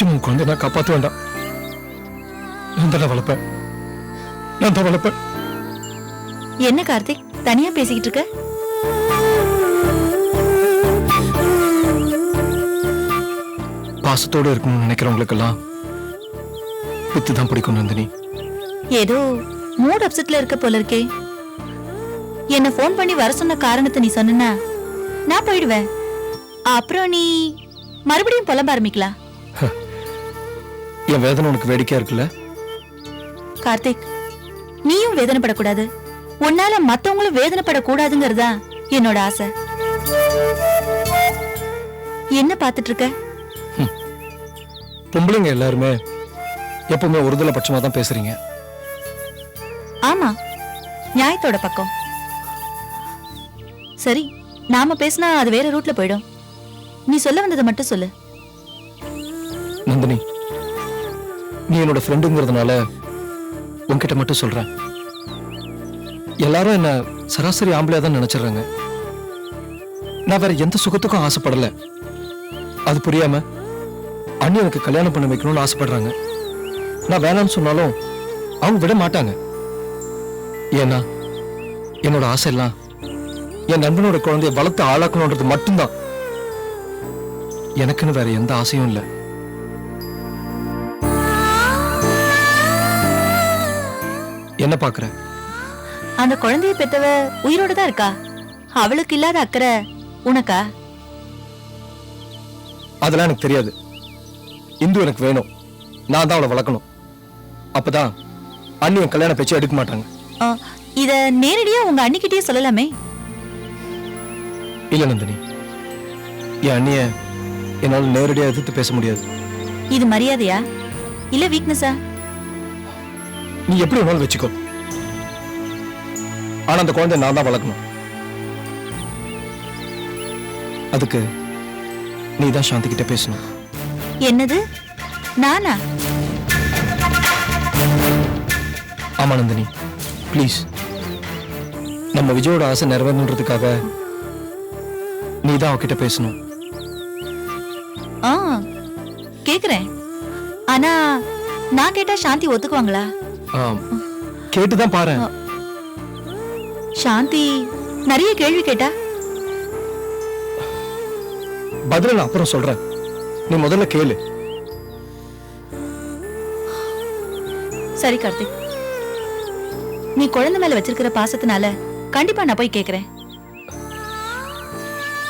நிச்சயம் உன் குழந்தை நான் காப்பாற்ற வேண்டாம். நான் தான் வளர்ப்பேன், நான் தான் வளர்ப்பேன். என்ன கார்த்திக் தனியா பேசிக்கிட்டு இருக்க? பாசத்தோட இருக்கணும்னு நினைக்கிறவங்களுக்கெல்லாம் வித்து தான் பிடிக்கும் நந்தினி. ஏதோ மூட் அப்செட்ல இருக்க போல இருக்கே. என்ன போன் பண்ணி வர சொன்ன காரணத்தை நீ சொன்னா நான் போயிடுவேன். அப்புறம் நீ மறுபடியும் புலம்ப ஆரம்பிக்கலாம். என் வேதனை உனக்கு வேடிக்கையா இருக்குல்ல? கார்த்திக், நீயும் வேதனைப்படக்கூடாது, உன்னால மத்தவங்களும் வேதனைப்படக்கூடாதுங்கிறதா என்னோட ஆசை. என்ன பாத்துட்டு இருக்க? பொம்பளைங்க எல்லாருமே எப்பவுமே ஒருதலை பட்சமா தான் பேசுறீங்க. ஆமா, நியாயத்தோட பக்கம். சரி, நாம பேசினா அது வேற ரூட்ல போயிடும். நீ சொல்ல வந்ததை மட்டும் சொல்லு. நந்தினி, நீ என்னோட ஃப்ரெண்டுங்கிறதுனால உன்கிட்ட மட்டும் சொல்றேன். எல்லாரும் என்ன சராசரி ஆம்பளையா தான் நினைச்சிடறாங்க. நான் வேற எந்த சுகத்துக்கும் ஆசைப்படல. அது புரியாம அண்ணி எனக்கு கல்யாணம் பண்ண வைக்கணும்னு ஆசைப்படுறாங்க. நான் வேணாம்னு சொன்னாலும் அவங்க விட மாட்டாங்க. ஏன்னா என்னோட ஆசை எல்லாம் என் நண்பனோட குழந்தைய வளர்த்து ஆளாக்கணும்ன்றது மட்டும்தான். எனக்குன்னு வேற எந்த ஆசையும் இல்லை. என்ன பாக்குற? அந்த குழந்தைய பெத்தவ உயிரோட தான் இருக்கா. அவளுக்கு இல்லாத அக்கறை உனக்கா? அதெல்லாம் எனக்கு தெரியாது. இந்து எனக்கு வேணும். நான் தான் அவளை வளர்க்கணும். அப்பதான் அண்ணி என் கல்யாண பேச்சு எடுக்க மாட்டாங்க. இத நேரடியா உங்க அண்ணிக்கிட்டே சொல்லலாமே. இல்ல நந்தினி, என் அண்ணிய என்னால நேரடியா எதிர்த்து பேச முடியாது. இது மரியாதையா இல்ல வீக்னஸா? நீ எப்படி வேணாலும் வச்சுக்கோ. ஆனா அந்த குழந்தை நான் தான் வளர்க்கணும். அதுக்கு நீ தான் சாந்தி கிட்ட பேசணும். என்னது, நானா? ஆமா நந்தினி, ப்ளீஸ். நம்ம விஜயோட ஆசை நிறைவேறணுன்றதுக்காக நீ தான் அவகிட்ட பேசணும். கேக்குறேன். ஆனா நான் கேட்டா சாந்தி ஒத்துக்குவாங்களா? கேட்டுதான் பாரு. சாந்தி நிறைய கேள்வி கேட்டா பதில நான் அப்புறம் சொல்றேன். நீ முதல்ல கேளு. சரி கார்த்திக், நீ குழந்தை மேல வச்சிருக்கிற பாசத்தினால கண்டிப்பா நான் போய் கேக்குறேன்.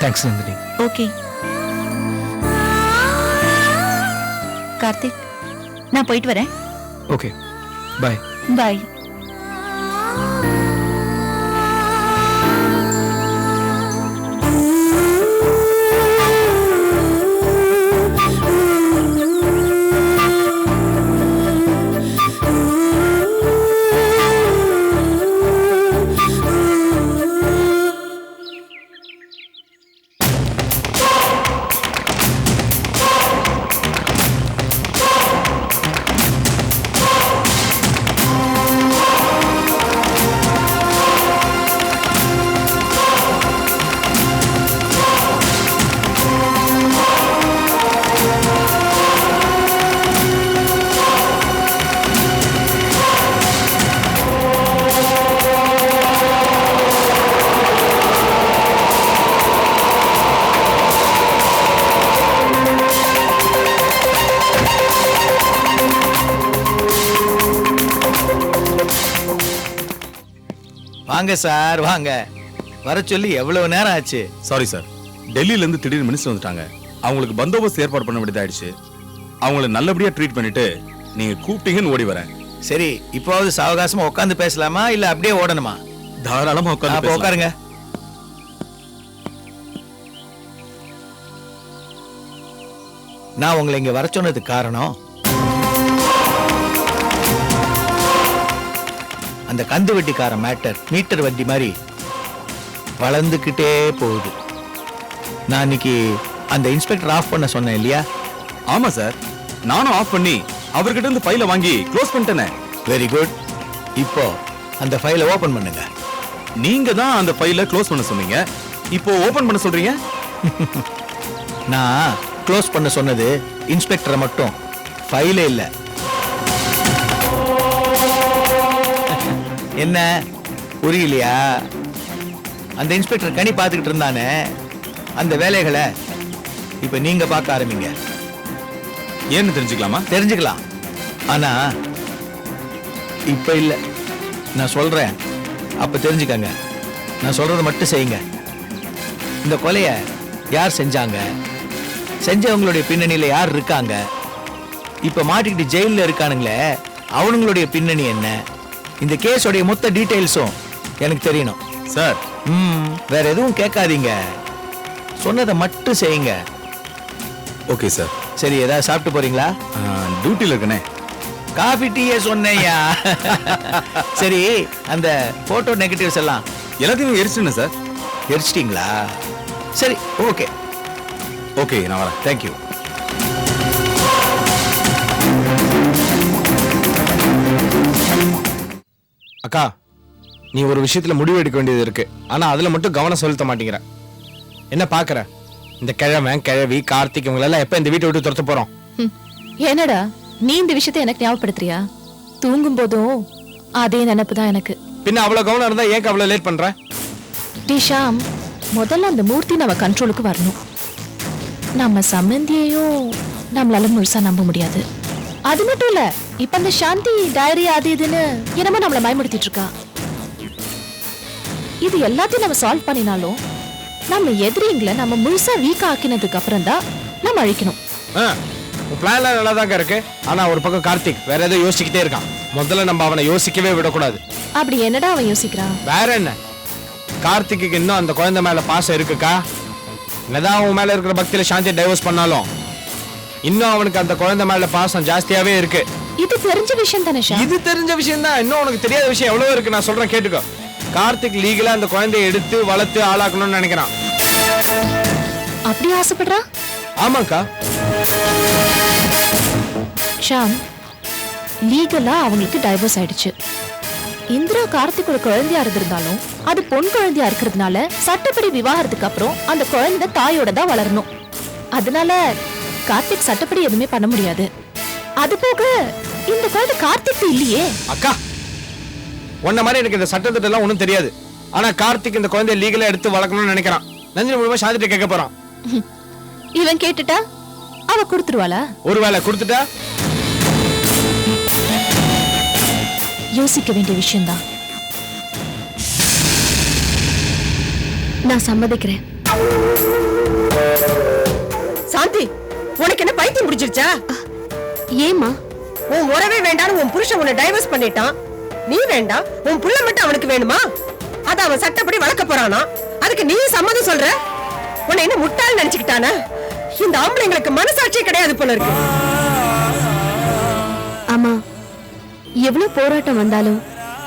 தேங்க்ஸ் நந்தினி. ஓகே கார்த்திக், நான் போயிட்டு வரேன். Okay, bye. பை. வாங்க சார், வாங்க. வர சொல்லி எவ்வளவு நேரம் ஆச்சு? சாரி சார், டெல்லியில இருந்து திடீர்னு மினிஸ்டர் வந்துட்டாங்க. அவங்களுக்கு பந்தோபஸ்து ஏற்பாடு பண்ண வேண்டியதாயிடுச்சு. அவங்கள நல்லபடியா ட்ரீட் பண்ணிட்டு நீங்க கூப்பிட்டீங்கன்னு ஓடி வரேன். சரி, இப்போது சாவகாசமா உட்காந்து பேசலாமா இல்ல அப்படியே ஓடணுமா? தாராளமா உட்காந்து உட்காருங்க. நான் உங்களை இங்க வர சொன்னதுக்கு காரணம், அந்த கந்து வட்டிக்கார மேட்டர் மீட்டர் வட்டி மாதிரி வளர்ந்துக்கிட்டே போகுது. நான் இன்னைக்கு அந்த இன்ஸ்பெக்டர் ஆஃப் பண்ண சொன்னேன் இல்லையா? ஆமா சார், நானும் ஆஃப் பண்ணி அவர்கிட்ட இருந்து ஃபைலை வாங்கி க்ளோஸ் பண்ணிட்டேனே. Very good. இப்போ அந்த ஃபைலை ஓபன் பண்ணுங்க. நீங்க தான் அந்த ஃபைலை க்ளோஸ் பண்ண சொன்னீங்க, இப்போ ஓபன் பண்ண சொல்றீங்க? நான் க்ளோஸ் பண்ண சொன்னது இன்ஸ்பெக்டரை மட்டும் ஃபைலே இல்ல. என்ன புரியலையா? அந்த இன்ஸ்பெக்டர் கனி பார்த்துக்கிட்டு இருந்தானே, அந்த வேலைகளை இப்ப நீங்க பார்க்க ஆரம்பிங்க. ஏன்னு தெரிஞ்சுக்கலாமா? தெரிஞ்சுக்கலாம். ஆனா இப்ப இல்ல, நான் சொல்றேன், அப்ப தெரிஞ்சுக்கங்க. நான் சொல்றதை மட்டும் செய்யுங்க. இந்த கொலைய யார் செஞ்சாங்க, செஞ்சவங்களுடைய பின்னணியில யார் இருக்காங்க, இப்ப மாட்டிக்கிட்டு ஜெயில இருக்கானுங்களே அவனுங்களுடைய பின்னணி என்ன, இந்த கேஸோடைய மொத்த டீடைல்ஸும் எனக்கு தெரியணும் சார். வேற எதுவும் கேட்காதீங்க, சொன்னதை மட்டும் செய்யுங்க. Okay sir. சரி, ஏதாவது சாப்பிட்டு போறீங்களா? டியூட்டில இருக்கனே. காபி டீயே சொன்னேயா. சரி, அந்த போட்டோ நெகட்டிவ்ஸ் எல்லாம் எல்லாத்தையும் எரிச்சுன்னு சார். எரிச்சிட்டீங்களா? சரி, ஓகே ஓகே, நான் வரேன். தேங்க்யூ. அக்கா, நீ ஒரு விஷயத்துல முடிவு எடுக்க வேண்டியது இருக்கு. ஆனா அதுல மட்டும் கவனம் செலுத்த மாட்டேங்கிற. என்ன பாக்குற? இந்த கிழமை கிழவி கார்த்திக் இவங்க எல்லாம் எப்ப இந்த வீட்டை விட்டு துரத்த போறோம்? என்னடா நீ இந்த விஷயத்தை எனக்கு ஞாபகப்படுத்துறியா? தூங்கும் போதும் அதே நினைப்பு தான் எனக்கு. பின்ன அவ்வளவு கவனம் இருந்தா ஏன் அவ்வளவு லேட் பண்ற? டி ஷாம், முதல்ல அந்த மூர்த்தி நம்ம கண்ட்ரோலுக்கு வரணும். நம்ம சம்பந்தியையும் நம்மளால முழுசா நம்ப முடியாது. அது மட்டும் இல்ல, இப்ப அந்த சாந்தி டைரி அது இதுன்னு என்னமோ நம்மள பயமுடுத்திட்டு இருக்கா. இது எல்லாத்தையும் நம்ம சால்வ் பண்ணினாலும் நம்ம எதிரிங்களை நம்ம முழுசா வீக் ஆக்கினதுக்கு அப்புறம் தான் நம்ம அழிக்கணும். உன் பிளான்லாம் நல்லா தாங்க இருக்கு. ஆனா ஒரு பக்கம் கார்த்திக் வேற ஏதோ யோசிச்சுக்கிட்டே இருக்கான். முதல்ல நம்ம அவனை யோசிக்கவே விடக்கூடாது. அப்படி என்னடா அவன் யோசிக்கிறான்? வேற என்ன, கார்த்திக்கு இன்னும் அந்த குழந்தை மேல பாசம் இருக்குக்கா. என்னதான் அவன் மேல இருக்கிற பக்தியில சாந்தியை டைவர்ஸ் பண்ணாலும் இன்னும் அவனுக்கு அந்த குழந்தை மேல பாசம் ஜாஸ்தியாவே இருக்கு. இது தெரிஞ்ச விஷயம் தானே ஷாம்? இது தெரிஞ்ச விஷயம் தான். இன்னும் உனக்கு தெரியாத விஷயம் எவ்வளவு இருக்கு. நான் சொல்றேன், கேட்டுக்கோ. கார்த்திக் லீகலா அந்த குழந்தையை எடுத்து வளர்த்து ஆளாக்கணும்னு நினைக்கிறான். அப்படி ஆசைப்படுறான்? ஆமாக்கா. ஷாம், லீகலா அவங்களுக்கு டைவர்ஸ் ஆயிடுச்சு. இந்திரா கார்த்திகோட குழந்தையா இருந்திருந்தாலும் அது பொன் குழந்தையா இருக்கிறதுனால சட்டப்படி விவாகரத்துக்கு அப்புறம் அந்த குழந்தை தாயோட தான் வளரணும். அதனால கார்த்திக் சட்டப்படி எதுவுமே பண்ண முடியாது. அது போக இந்த குழந்தை கார்த்திக் இல்லையே. அக்கா, உன்ன மாதிரி எனக்கு இந்த சட்டத்திட்ட எல்லாம் ஒண்ணும் தெரியாது. ஆனா கார்த்திக் இந்த குழந்தைய லீகலா எடுத்து வளர்க்கணும்னு நினைக்கிறான். நந்தினி மூலமா சாந்திட்ட கேட்க போறான். இவன் கேட்டுட்டா அவ கொடுத்துருவாளா? ஒருவேளை கொடுத்துட்டா யோசிக்க வேண்டிய விஷயம்தான். நான் சம்மதிக்கிறேன். சாந்தி, உனக்கு என்ன பைத்தியம் முடிச்சிருச்சா? ஏமா? உன் உறவே வேண்டாம், உன் புருஷன் உன்னை டைவர்ஸ் பண்ணிட்டான். நீ வேண்டாம், உன் புள்ள மட்டும் அவனுக்கு வேணுமா? அத அவன் சட்டப்படி வளர்க்க போறானா? அதுக்கு நீ சம்மதம் சொல்ற? உன்னை என்ன முட்டாள் நினைச்சுக்கிட்டானா? இந்த ஆம்பளைங்களுக்கு மனசாட்சியே கிடையாது போல இருக்கு. ஆமா, எவ்வளவு போராட்டம் வந்தாலும்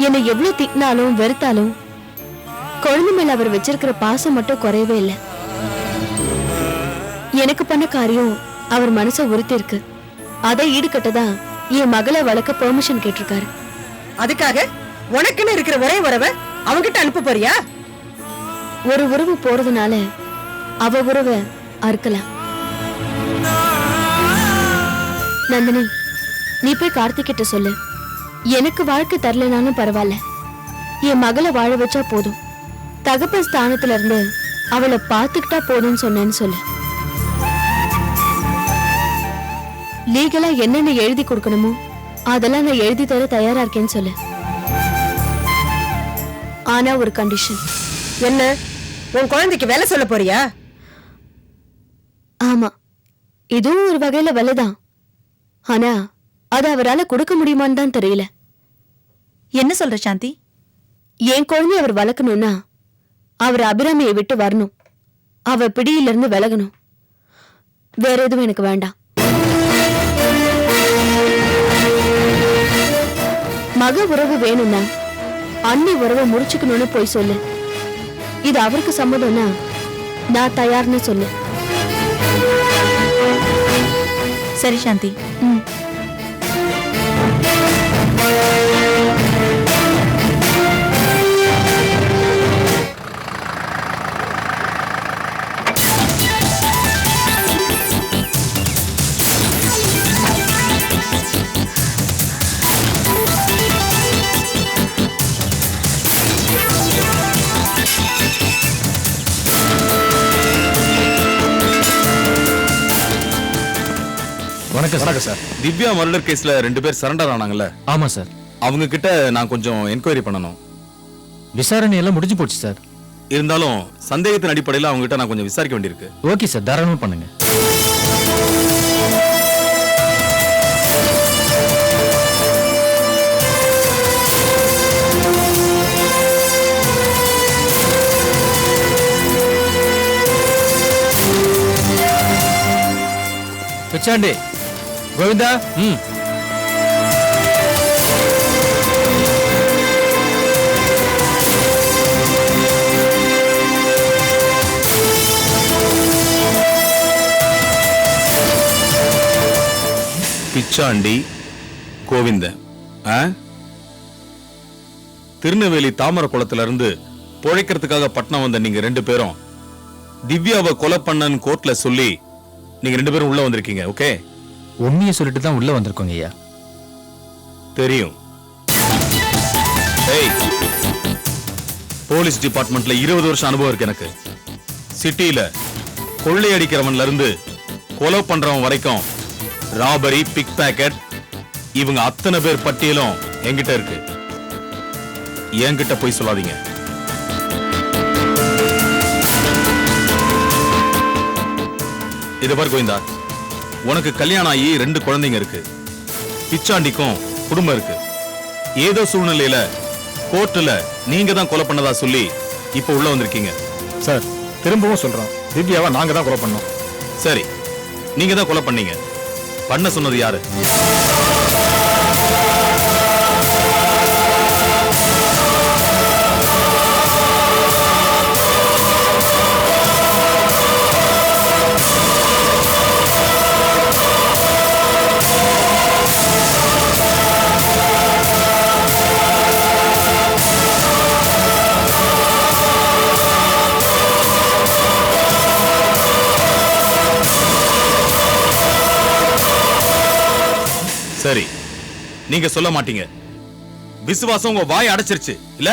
என்னை எவ்வளவு திட்டினாலும் வெறுத்தாலும் குழந்தை மேல அவர் வச்சிருக்கிற பாசம் மட்டும் குறையவே இல்லை. எனக்கு பண்ண காரியம் அவர் மனசை உறுத்தி இருக்கு. அதை ஈடுகட்டதான் என் மகளை வளர்க்க பெர்மிஷன் கேட்டிருக்காரு. அதுக்காக உனக்குன்னு இருக்கிற ஒரே உறவை அவங்கிட்ட அனுப்ப போறியா? ஒரு உறவு போறதுனால அவ உறவை அறுக்கலாம். நந்தினி, நீ போய் கார்த்திக் கிட்ட சொல்லு, எனக்கு வாழ்க்கை தரலனாலும் பரவாயில்ல, என் மகளை வாழ வச்சா போதும், தகப்பன் ஸ்தானத்துல இருந்து அவளை பார்த்துக்கிட்டா போதும்னு சொன்னேன்னு சொல்லு. லீகலா என்னென்ன எழுதி கொடுக்கணுமோ அதெல்லாம் நான் எழுதி தர தயாரா இருக்கேன்னு சொல்லு. ஆனா ஒரு கண்டிஷன். என்ன, உன் குழந்தைக்கு வேலை சொல்ல போறியா? ஆமா, இதுவும் ஒரு வகையில வேலைதான். ஆனா அது அவரால கொடுக்க முடியுமான்னு தான் தெரியல. என்ன சொல்ற சாந்தி? என் குழந்தைய அவர் வளர்க்கணும்னா அவர் அபிராமியை விட்டு வரணும், அவ பிடியிலிருந்து விலகணும். வேற எதுவும் எனக்கு வேண்டாம். மக உறவு வேணும்னா அண்ணி உறவை முடிச்சுக்கணும்னு போய் சொல்லு. இது அவருக்கு சம்மதம்னா நான் தயார்னு சொல்லு. சரி சாந்தி. வணக்கம் சார். திவ்யா மர்டர் கேஸ்ல 2 பேர் சரண்டர் ஆனாங்கல்ல, ஆமா சார். அவங்க கிட்ட நான் கொஞ்சம் என்கொயரி பண்ணணும். விசாரணை எல்லாம் முடிஞ்சு போச்சு சார். இருந்தாலும் சந்தேகத்தின் அடிப்படையில் அவங்க கிட்ட நான் கொஞ்சம் விசாரிக்க வேண்டியிருக்கு. ஓகே சார், தாராளமா பண்ணுங்க. பிச்சாண்டி, கோவிந்தா, பிச்சாண்டி, கோவிந்தன், திருநெல்வேலி தாமர குளத்துல இருந்து பொழைக்கிறதுக்காக பட்டணம் வந்த நீங்க 2 பேரும் திவ்யாவை கொலை பண்ணன்னு கோர்ட்ல சொல்லி நீங்க 2 பேரும் உள்ள வந்திருக்கீங்க. ஓகே, உண்மையை சொல்லிட்டு தான் உள்ள வந்திருக்கோங்க ஐயா. தெரியும். ஏய், போலீஸ் டிபார்ட்மெண்ட்ல 20 வருஷம் அனுபவம் இருக்கு எனக்கு. சிட்டில கொள்ளையடிக்கிறவன்ல இருந்து கொலை பண்றவன் வரைக்கும் ராபரி, பிக் பாக்கெட், இவங்க அத்தனை பேர் பட்டியலும் என்கிட்ட இருக்கு. என்கிட்ட போய் சொல்லாதீங்க. இத பாரு கோவிந்தா, உனக்கு கல்யாணம் ஆகி 2 குழந்தைங்க இருக்கு. பிச்சாண்டிக்கும் குடும்பம் இருக்கு. ஏதோ சூழ்நிலையில கோர்ட்டுல நீங்க தான் கொலை பண்ணதா சொல்லி இப்ப உள்ள வந்திருக்கீங்க. சார், திரும்பவும் சொல்றோம், திவ்யாவை நாங்க தான் கொலை பண்ணோம். சரி, நீங்க தான் கொலை பண்ணீங்க. பண்ண சொன்னது யாரு? சரி, நீங்க சொல்ல மாட்டீங்க. விசுவாசம் உங்க வாயை அடைச்சிருச்சு இல்ல?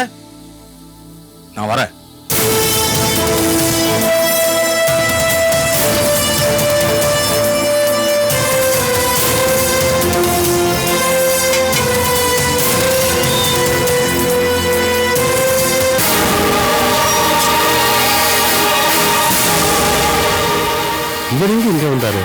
நான் வரேன். இவர் இங்க வந்தாரு.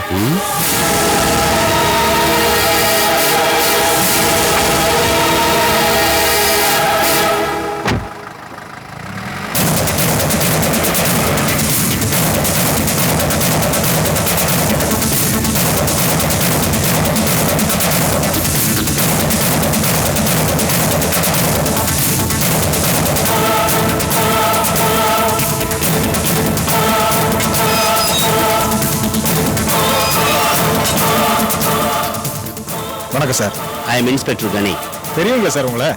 வணக்கம் சார். ஐ எம் இன்ஸ்பெக்டர் கணி. தெரியுங்களா சார் உங்களை?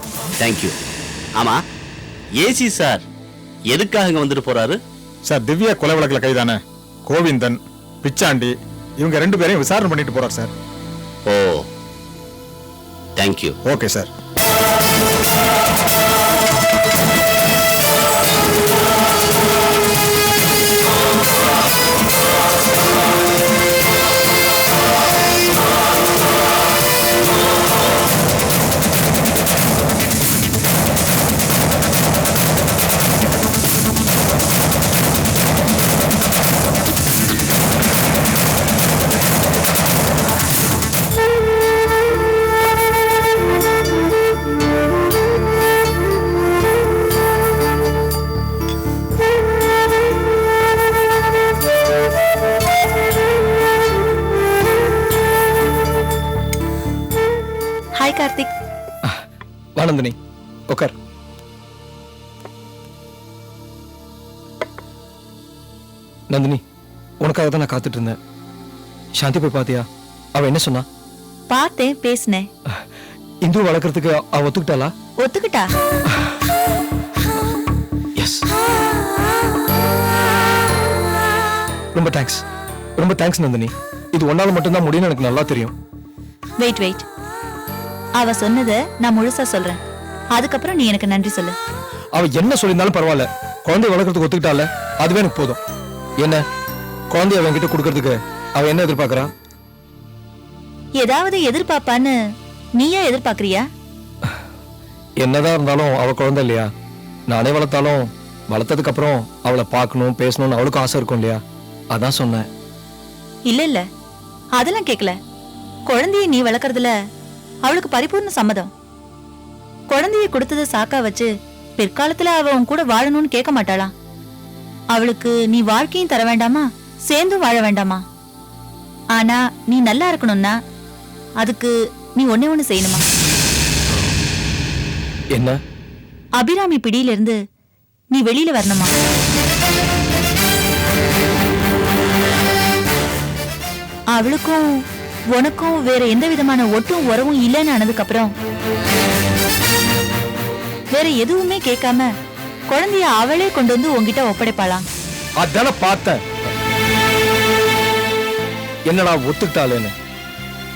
தேங்க்யூ. ஆமா, ஏசி சார் எதுக்காக இங்க வந்துட்டு போறாரு? சார், திவ்யா கொலை வழக்கில் கைதான கோவிந்தன், பிச்சாண்டி இவங்க 2 பேரையும் விசாரணை பண்ணிட்டு போறார் sir. Oh, thank you. Okay sir. Hi Karthik. வானந்தினி, உட்கார். நந்தினி, உனக்காக தான் நான் காத்துட்டு இருந்தேன். சாந்தி போய் பாத்தியா? அவ என்ன சொன்னா? பார்த்தேன், பேசினேன். இந்து வளர்க்கறதுக்கு அவ ஒத்துக்கிட்டாளா? ஒத்துக்கிட்டா? எஸ். ரொம்ப தேங்க்ஸ், ரொம்ப தேங்க்ஸ் நந்தினி. இது ஒன்னால மட்டும்தான் முடியும்னு எனக்கு நல்லா தெரியும். வெயிட் வெயிட், அவ சொன்னதை நான் முழுசா சொல்றேன். அதுக்கப்புறம் நீ எனக்கு நன்றி சொல்லு. அவ என்ன சொல்லியிருந்தாலும் பரவாயில்ல, குழந்தைய வளர்க்கறதுக்கு ஒத்துக்கிட்டால அதுவே எனக்கு போதும். என்ன குழந்தைய அவன் கிட்ட கொடுக்கறதுக்கு அவ என்ன எதிர்பார்க்கறா? ஏதாவது எதிர்பார்ப்பான்னு நீயா எதிர்பார்க்கறியா? என்னதான் இருந்தாலும் அவ குழந்தை இல்லையா? நானே வளர்த்தாலும் வளர்த்ததுக்கு அப்புறம் அவளை பார்க்கணும் பேசணும்னு அவளுக்கும் ஆசை இருக்கும் இல்லையா? அதான் சொன்னேன். இல்ல இல்ல, அதெல்லாம் கேட்கல. குழந்தைய நீ வளர்க்கறதுல அவளுக்கு பரிபூர்ண சம்மதம். குழந்தைய கொடுத்தத சாக்கா வச்சு பிற்காலத்துல அவ உன் கூட வாழணும்னு கேட்க மாட்டாளா? அவளுக்கு நீ வாழ்க்கையும் தர வேண்டாமா, சேர்ந்தும் வாழ வேண்டாமா? ஆனா நீ நல்லா இருக்கணும்னா அதுக்கு நீ ஒண்ணே ஒண்ணு செய்யணுமா? என்ன? அபிராமி பிடியிலிருந்து நீ வெளியில வரணுமா? அவளுக்கும் உனக்கும் வேற எந்த விதமான ஒட்டும் உறவும் இல்லைன்னு ஆனதுக்கு அப்புறம் வேற எதுவுமே கேட்காம குழந்தைய அவளே கொண்டு வந்து உன்கிட்ட ஒப்படைப்பாளாம். அதான பார்த்தேன். என்னடா ஒத்துக்கிட்டாளேன்னு.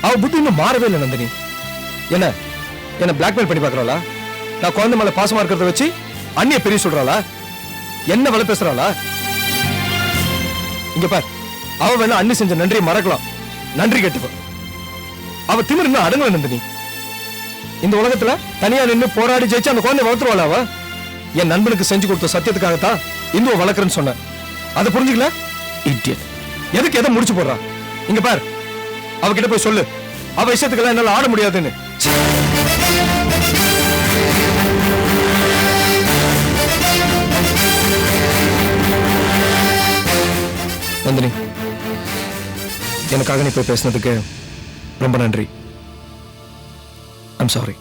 அவ புத்தி இன்னும் மாறவே இல்லை நந்தினி. என்ன பிளாக்மெயில் பண்ணி பாக்குறாளா? நான் குழந்தை மேல பாசமா இருக்கிறத வச்சு அண்ணிய பெரிய சொல்றாளா? என்ன வலை பேசுறாளா? இங்க பார், அவ வேணா அண்ணி செஞ்ச நன்றியை மறக்கலாம், நன்றி கேட்டுப்ப. அவ திமிரு இன்னும் அடங்கல நந்தினி. இந்த உலகத்துல தனியா நின்று போராடி ஜெயிச்சு அந்த குழந்தை வளர்த்துருவாளா? அவ என் நண்பனுக்கு செஞ்சு கொடுத்த சத்தியத்துக்காகத்தான் இந்துவை வளர்க்குறேன்னு சொன்ன. அதை புரிஞ்சுக்கல? இடியட். எதுக்கு எதை முடிச்சு போடுறா? இங்க பார், அவகிட்ட போய் சொல்லு, அவ இஷ்டத்துக்கெல்லாம் என்னால ஆட முடியாதுன்னு. நந்தினி, எனக்காக நீ போய் பேசினதுக்கு ரொம்ப நன்றி. I'm sorry.